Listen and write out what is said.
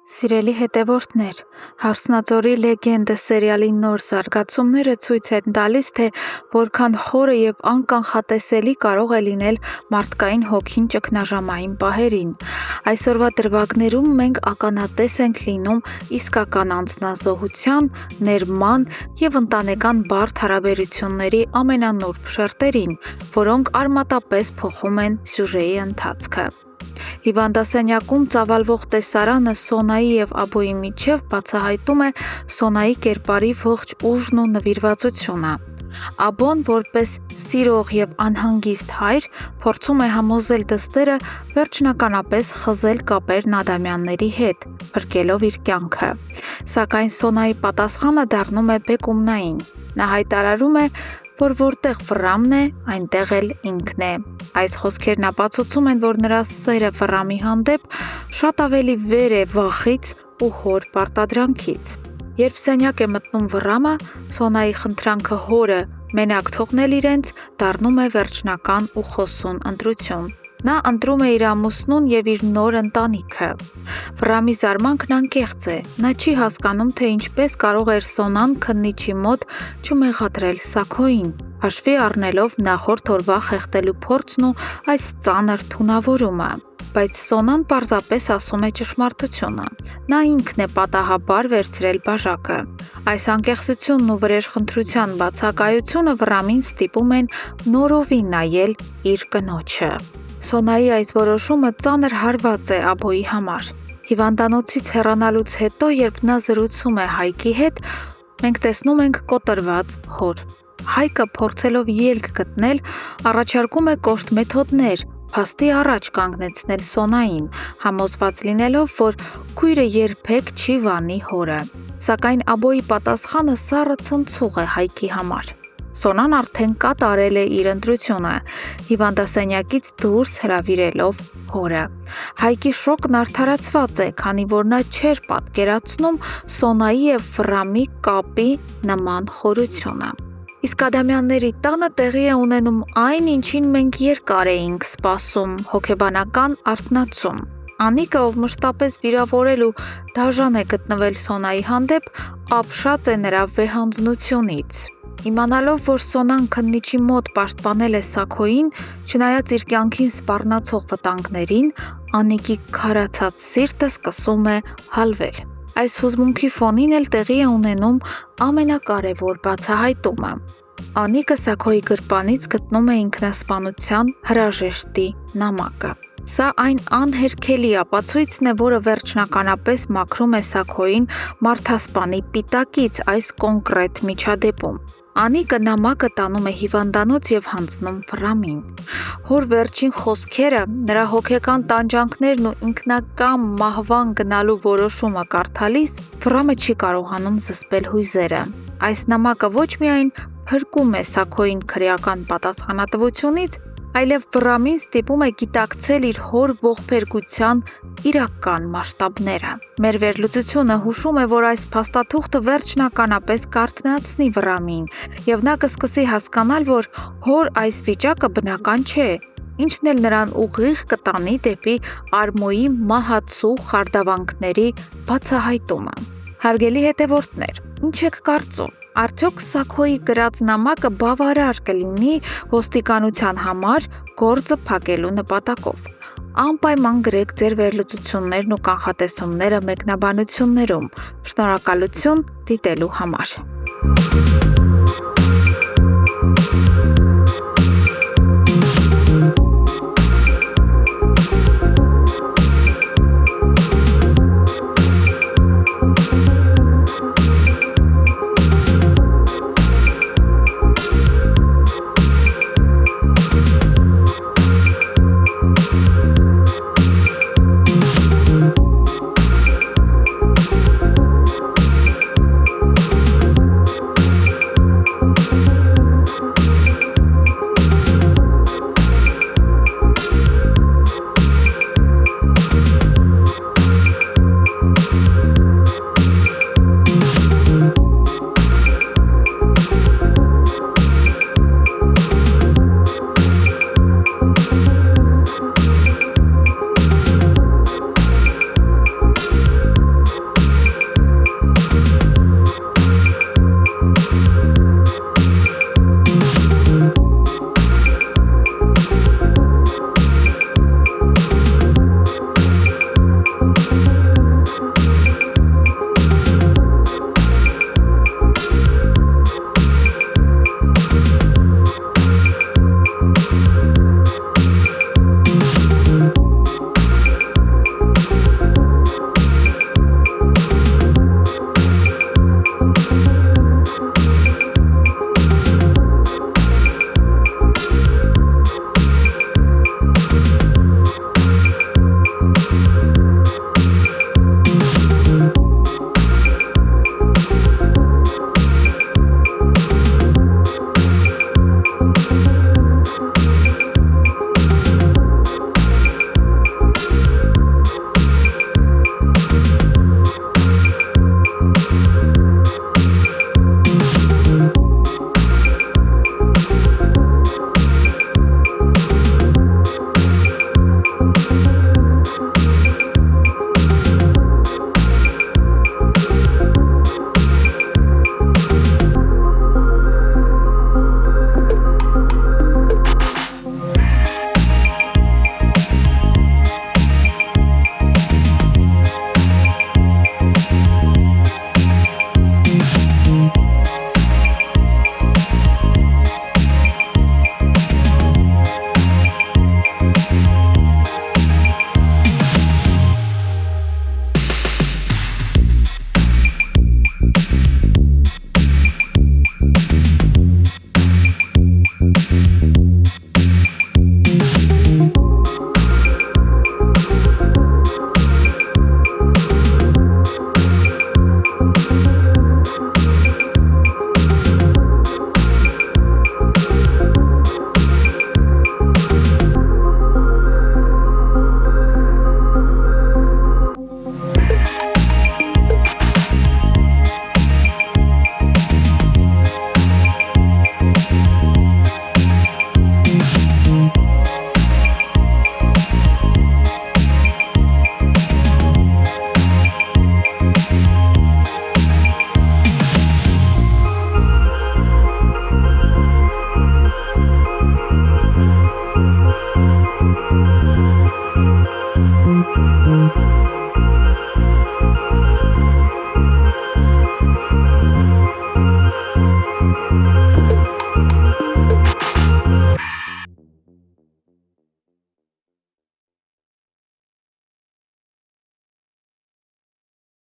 Սիրելի հետևորդներ, «Հարսնածորի լեգենդը» սերիալի նոր զարգացումները ցույց են տալիս, թե որքան խորը և անկանխատեսելի կարող է լինել մարդկային հոգին ճգնաժամային պահերին։ Այսօրվա դրվագներում մենք ականատես ենք լինում իսկական անձնազոհության, ներման և ընտանեկան բարդ հարաբերությունների ամենանուրբ շերտերին, որոնք արմատապես փոխում են սյուժեի ընթացքը։ Հիվանդասենյակում ծավալվող տեսարանը Սոնայի և Աբոյի միջև բացահայտում է Սոնայի կերպարի ողջ ուժն ու նվիրվածությունը։ Աբոն, որպես սիրող և անհանգիստ հայր, փորձում է համոզել դստերը վերջնականապես խզել կապերն Ադամյանների հետ, փրկելով իր կյանքը։ Սակայն Սոնայի պատասխանը դառնում է բեկումնային։ Նա հայտարարում է, որ որտեղ Վռամն է, այնտեղ էլ ինքն է։ Այս խոսքերն ապացուցում են, որ նրա սերը Վռամի հանդեպ շատ ավելի վեր է վախից ու հոր պարտադրանքից։ Երբ սենյակ է մտնում Վռամը, Սոնայի խնդրանքը հորը մենակ թողնել իրենց դառնում է վերջնական ու խոսուն ընտրություն։ Նա ընտրում է իր ամուսնուն և իր նոր ընտանիքը։ Վռամի զարմանքն անկեղծ է։ Նա չի հասկանում, թե ինչպես կարող էր Սոնան քննիչի մոտ չմեղադրել Սաքոյին, հաշվի առնելով նախորդ օրվա խեղդելու փորձն ու այս ծանր թունավորումը։ Բայց Սոնան պարզապես ասում է ճշմարտությունը։ Նա ինքն է պատահաբար վերցրել բաժակը։ Այս անկեղծությունն ու վրեժխնդրության բացակայությունը Վռամին ստիպում են նորովի նայել իր կնոջը։ Սոնայի այս որոշումը ծանր հարված է Աբոյի համար։ Հիվանդանոցից հեռանալուց հետո, երբ նա զրուցում է Հայկի հետ, մենք տեսնում ենք կոտրված հոր։ Հայկը, փորձելով ելք գտնել, առաջարկում է կոշտ մեթոդներ, փաստի առաջ կանգնեցնել Սոնային, համոզված լինելով, որ քույրը երբեք չի վանի հորը։ Սակայն Աբոյի պատասխանը սառը ցնցուղ է Հայկի համար։ Սոնան արդեն կատարել է իր ընտրությունը՝ հիվանդասենյակից դուրս հրավիրելով հորը։ Հայկի շոկն արդարացված է, քանի որ նա չէր պատկերացնում Սոնայի և Վռամի կապի նման խորությունը։ Իսկ Ադամյանների տանը տեղի է ունենում այն, ինչին մենք երկար էինք սպասում՝ հոգեբանական արթնացում։ Անիկը, ով մշտապես վիրավորել ու դաժան է գտնվել Սոնայի հանդեպ, ապշած է նրա վեհանձնությունից։ Իմանալով, որ Սոնան քննիչի մոտ պաշտպանել է Սաքոյին, չնայած իր կյանքին սպառնացող վտանգներին, Անիկի քարացած սիրտը սկսում է հալվել։ Այս հուզմունքի ֆոնին էլ տեղի է ունենում ամենակարևոր բացահայտումը։ Անիկը Սաքոյի գրպանից գտնում է ինքնասպանության հրաժեշտի նամակը։ Սա այն անհերքելի ապացույցն է, որը վերջնականապես մաքրում է Սաքոյին մարդասպանի պիտակից այս կոնկրետ միջադեպում։ Անիկը նամակը տանում է հիվանդանոց և հանձնում Վռամին։ Հոր վերջին խոսքերը, նրա հոգեկան տանջանքներն ու ինքնակամ մահվան գնալու որոշումը կարդալիս, Վռամը չի կարողանում զսպել հույզերը։ Այս նամակը ոչ միայն փրկում է Սաքոյին քրեական պատասխանատվությունից, այլև Վռամին ստիպում է գիտակցել իր հոր ողբերգության իրական մասշտաբները։ Մեր վերլուծությունը հուշում է, որ այս փաստաթուղթը վերջնականապես կարթնացնի Վռամին, և նա կսկսի հասկանալ, որ հոր այս վիճակը բնական չէ, ինչն էլ նրան ուղիղ կտանի դեպի Արմոյի մահացու խարդավանքների բացահայտումը։ Հարգելի հետևորդներ, ինչ եք կարծում։ Արդյոք Սաքոյի գրած նամակը բավարար կլինի ոստիկանության համար գործը փակելու նպատակով։ Անպայման գրեք ձեր վերլուծություններն ու կանխատեսումները մեկնաբանություններում։ Շնորհակալություն դիտելու համար։